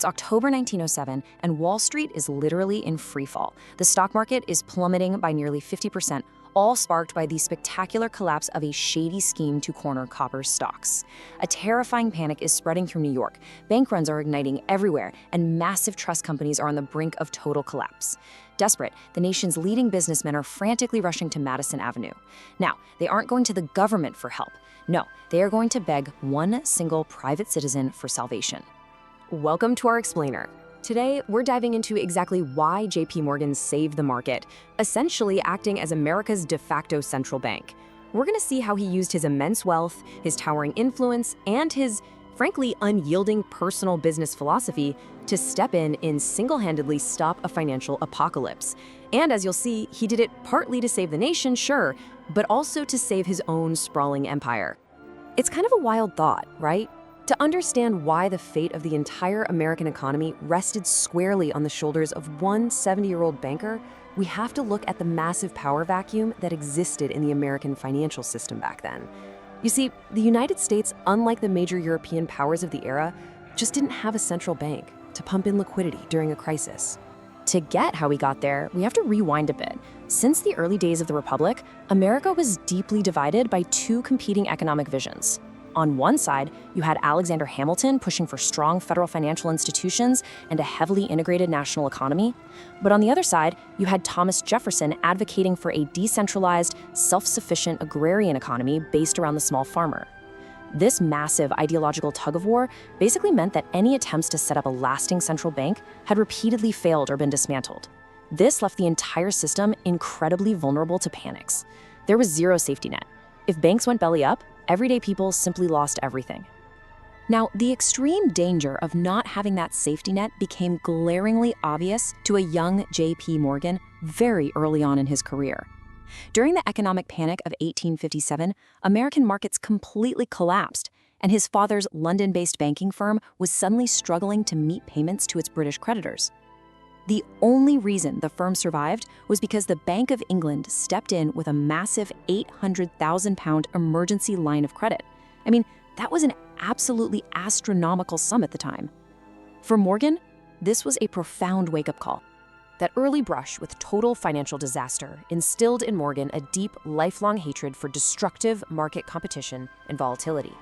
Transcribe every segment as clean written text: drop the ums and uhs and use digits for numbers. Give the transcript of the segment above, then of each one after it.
It's October 1907, and Wall Street is literally in freefall. The stock market is plummeting by nearly 50%, all sparked by the spectacular collapse of a shady scheme to corner copper's stocks. A terrifying panic is spreading through New York. Bank runs are igniting everywhere, and massive trust companies are on the brink of total collapse. Desperate, the nation's leading businessmen are frantically rushing to Madison Avenue. Now, they aren't going to the government for help. No, they are going to beg one single private citizen for salvation. Welcome to our explainer. Today, we're diving into exactly why JP Morgan saved the market, essentially acting as America's de facto central bank. We're going to see how he used his immense wealth, his towering influence, and his, frankly, unyielding personal business philosophy to step in and single-handedly stop a financial apocalypse. And as you'll see, he did it partly to save the nation, sure, but also to save his own sprawling empire. It's kind of a wild thought, right? To understand why the fate of the entire American economy rested squarely on the shoulders of one 70-year-old banker, we have to look at the massive power vacuum that existed in the American financial system back then. You see, the United States, unlike the major European powers of the era, just didn't have a central bank to pump in liquidity during a crisis. To get how we got there, we have to rewind a bit. Since the early days of the Republic, America was deeply divided by two competing economic visions. On one side, you had Alexander Hamilton pushing for strong federal financial institutions and a heavily integrated national economy. But on the other side, you had Thomas Jefferson advocating for a decentralized, self-sufficient agrarian economy based around the small farmer. This massive ideological tug-of-war basically meant that any attempts to set up a lasting central bank had repeatedly failed or been dismantled. This left the entire system incredibly vulnerable to panics. There was zero safety net. If banks went belly up, everyday people simply lost everything. Now, the extreme danger of not having that safety net became glaringly obvious to a young JP Morgan very early on in his career. During the economic panic of 1857, American markets completely collapsed, and his father's London-based banking firm was suddenly struggling to meet payments to its British creditors. The only reason the firm survived was because the Bank of England stepped in with a massive £800,000 emergency line of credit. I mean, that was an absolutely astronomical sum at the time. For Morgan, this was a profound wake-up call. That early brush with total financial disaster instilled in Morgan a deep, lifelong hatred for destructive market competition and volatility.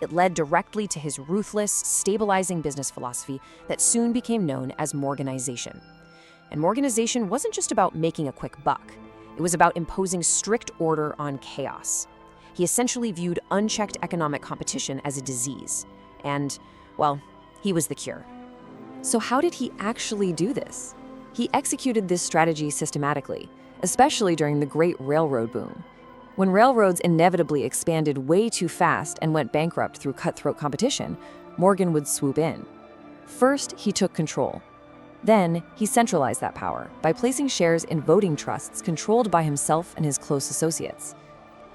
It led directly to his ruthless, stabilizing business philosophy that soon became known as Morganization. And Morganization wasn't just about making a quick buck. It was about imposing strict order on chaos. He essentially viewed unchecked economic competition as a disease. And, well, he was the cure. So how did he actually do this? He executed this strategy systematically, especially during the Great Railroad Boom. When railroads inevitably expanded way too fast and went bankrupt through cutthroat competition, Morgan would swoop in. First, he took control. Then, he centralized that power by placing shares in voting trusts controlled by himself and his close associates.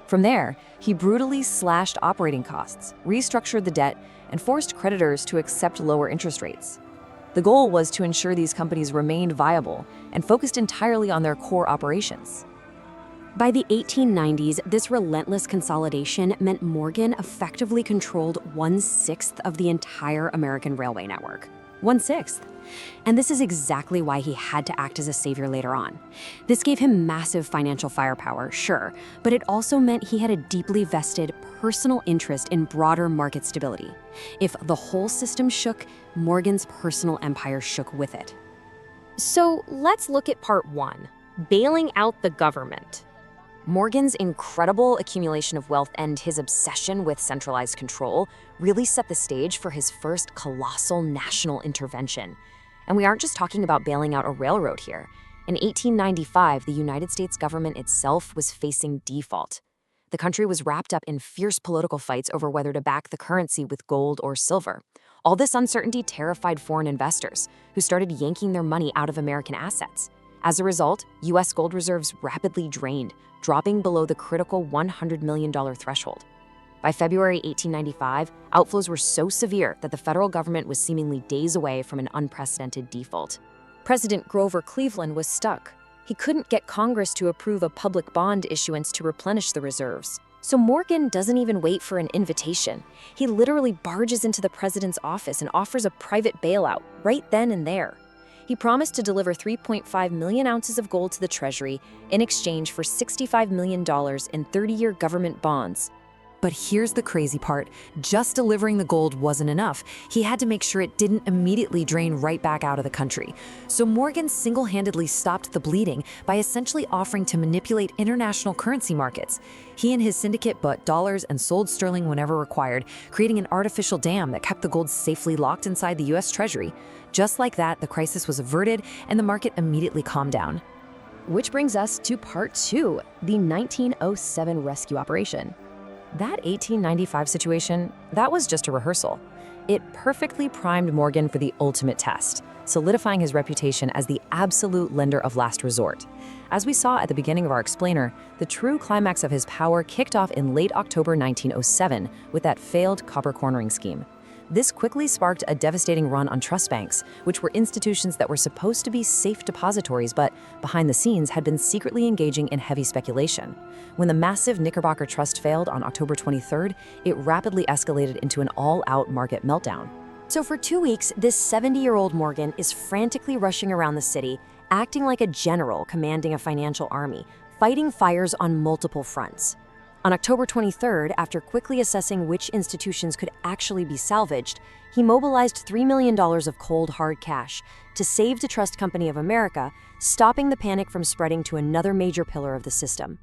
From there, he brutally slashed operating costs, restructured the debt, and forced creditors to accept lower interest rates. The goal was to ensure these companies remained viable and focused entirely on their core operations. By the 1890s, this relentless consolidation meant Morgan effectively controlled 1/6 of the entire American railway network. 1/6. And this is exactly why he had to act as a savior later on. This gave him massive financial firepower, sure, but it also meant he had a deeply vested personal interest in broader market stability. If the whole system shook, Morgan's personal empire shook with it. So let's look at part one, bailing out the government. Morgan's incredible accumulation of wealth and his obsession with centralized control really set the stage for his first colossal national intervention. And we aren't just talking about bailing out a railroad here. In 1895, the United States government itself was facing default. The country was wrapped up in fierce political fights over whether to back the currency with gold or silver. All this uncertainty terrified foreign investors, who started yanking their money out of American assets. As a result, U.S. gold reserves rapidly drained, dropping below the critical $100 million threshold. By February 1895, outflows were so severe that the federal government was seemingly days away from an unprecedented default. President Grover Cleveland was stuck. He couldn't get Congress to approve a public bond issuance to replenish the reserves. So Morgan doesn't even wait for an invitation. He literally barges into the president's office and offers a private bailout right then and there. He promised to deliver 3.5 million ounces of gold to the Treasury in exchange for $65 million in 30-year government bonds. But here's the crazy part. Just delivering the gold wasn't enough. He had to make sure it didn't immediately drain right back out of the country. So Morgan single-handedly stopped the bleeding by essentially offering to manipulate international currency markets. He and his syndicate bought dollars and sold sterling whenever required, creating an artificial dam that kept the gold safely locked inside the US Treasury. Just like that, the crisis was averted and the market immediately calmed down. Which brings us to part 2, the 1907 rescue operation. That 1895 situation, that was just a rehearsal. It perfectly primed Morgan for the ultimate test, solidifying his reputation as the absolute lender of last resort. As we saw at the beginning of our explainer, the true climax of his power kicked off in late October 1907 with that failed copper cornering scheme. This quickly sparked a devastating run on trust banks, which were institutions that were supposed to be safe depositories but, behind the scenes, had been secretly engaging in heavy speculation. When the massive Knickerbocker Trust failed on October 23rd, it rapidly escalated into an all-out market meltdown. So for 2 weeks, this 70-year-old Morgan is frantically rushing around the city, acting like a general commanding a financial army, fighting fires on multiple fronts. On October 23rd, after quickly assessing which institutions could actually be salvaged, he mobilized $3 million of cold, hard cash to save the Trust Company of America, stopping the panic from spreading to another major pillar of the system.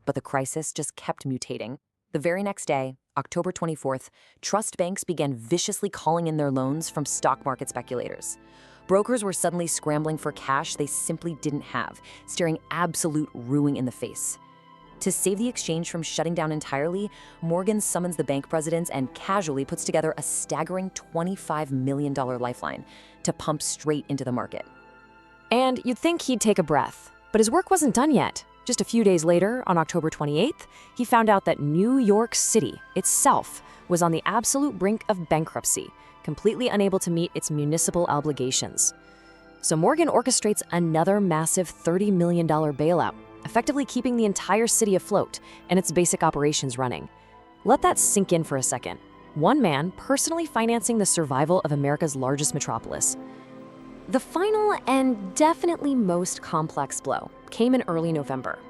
But the crisis just kept mutating. The very next day, October 24th, trust banks began viciously calling in their loans from stock market speculators. Brokers were suddenly scrambling for cash they simply didn't have, staring absolute ruin in the face. To save the exchange from shutting down entirely, Morgan summons the bank presidents and casually puts together a staggering $25 million lifeline to pump straight into the market. And you'd think he'd take a breath, but his work wasn't done yet. Just a few days later, on October 28th, he found out that New York City itself was on the absolute brink of bankruptcy, completely unable to meet its municipal obligations. So Morgan orchestrates another massive $30 million bailout, effectively keeping the entire city afloat and its basic operations running. Let that sink in for a second. One man personally financing the survival of America's largest metropolis. The final and definitely most complex blow came in early November.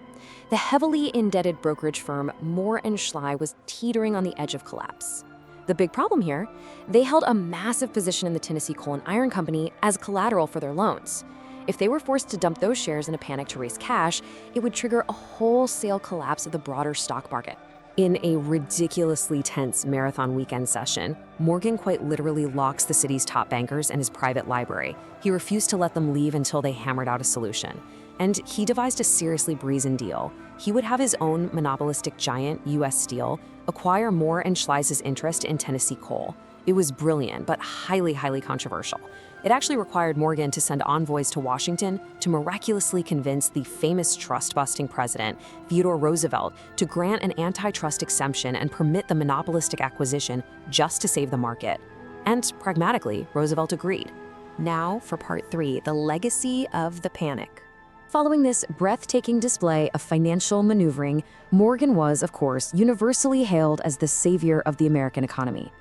The heavily indebted brokerage firm Moore & Schley was teetering on the edge of collapse. The big problem here, they held a massive position in the Tennessee Coal and Iron Company as collateral for their loans. If they were forced to dump those shares in a panic to raise cash, it would trigger a wholesale collapse of the broader stock market. In a ridiculously tense marathon weekend session, Morgan quite literally locks the city's top bankers in his private library. He refused to let them leave until they hammered out a solution. And he devised a seriously brazen deal. He would have his own monopolistic giant, U.S. Steel, acquire Moore & Schley's interest in Tennessee Coal. It was brilliant, but highly, highly controversial. It actually required Morgan to send envoys to Washington to miraculously convince the famous trust-busting president, Theodore Roosevelt, to grant an antitrust exemption and permit the monopolistic acquisition just to save the market. And pragmatically, Roosevelt agreed. Now for part 3, the legacy of the panic. Following this breathtaking display of financial maneuvering, Morgan was, of course, universally hailed as the savior of the American economy.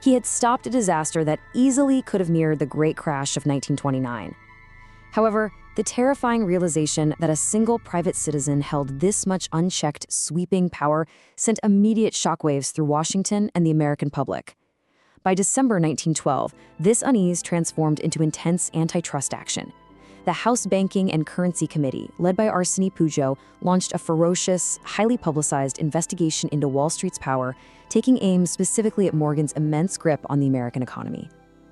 He had stopped a disaster that easily could have mirrored the Great Crash of 1929. However, the terrifying realization that a single private citizen held this much unchecked, sweeping power sent immediate shockwaves through Washington and the American public. By December 1912, this unease transformed into intense antitrust action. The House Banking and Currency Committee, led by Arseny Pujol, launched a ferocious, highly publicized investigation into Wall Street's power, taking aim specifically at Morgan's immense grip on the American economy.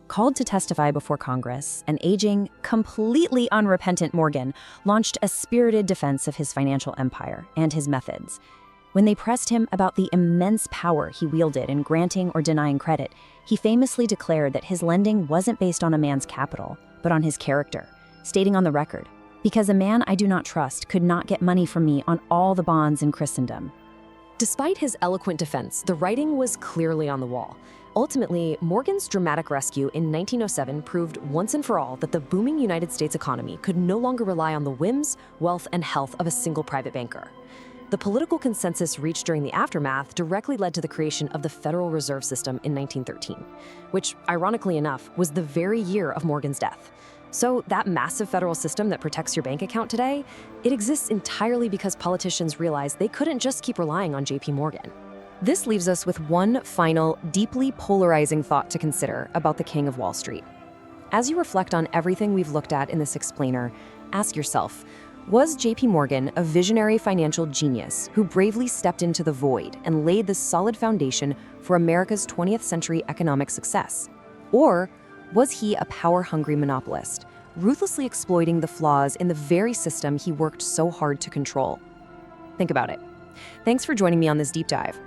Called to testify before Congress, an aging, completely unrepentant Morgan launched a spirited defense of his financial empire and his methods. When they pressed him about the immense power he wielded in granting or denying credit, he famously declared that his lending wasn't based on a man's capital, but on his character, stating on the record, "Because a man I do not trust could not get money from me on all the bonds in Christendom." Despite his eloquent defense, the writing was clearly on the wall. Ultimately, Morgan's dramatic rescue in 1907 proved once and for all that the booming United States economy could no longer rely on the whims, wealth, and health of a single private banker. The political consensus reached during the aftermath directly led to the creation of the Federal Reserve System in 1913, which, ironically enough, was the very year of Morgan's death. So that massive federal system that protects your bank account today, it exists entirely because politicians realized they couldn't just keep relying on JP Morgan. This leaves us with one final, deeply polarizing thought to consider about the King of Wall Street. As you reflect on everything we've looked at in this explainer, ask yourself, was JP Morgan a visionary financial genius who bravely stepped into the void and laid the solid foundation for America's 20th century economic success? Or was he a power-hungry monopolist, ruthlessly exploiting the flaws in the very system he worked so hard to control? Think about it. Thanks for joining me on this deep dive.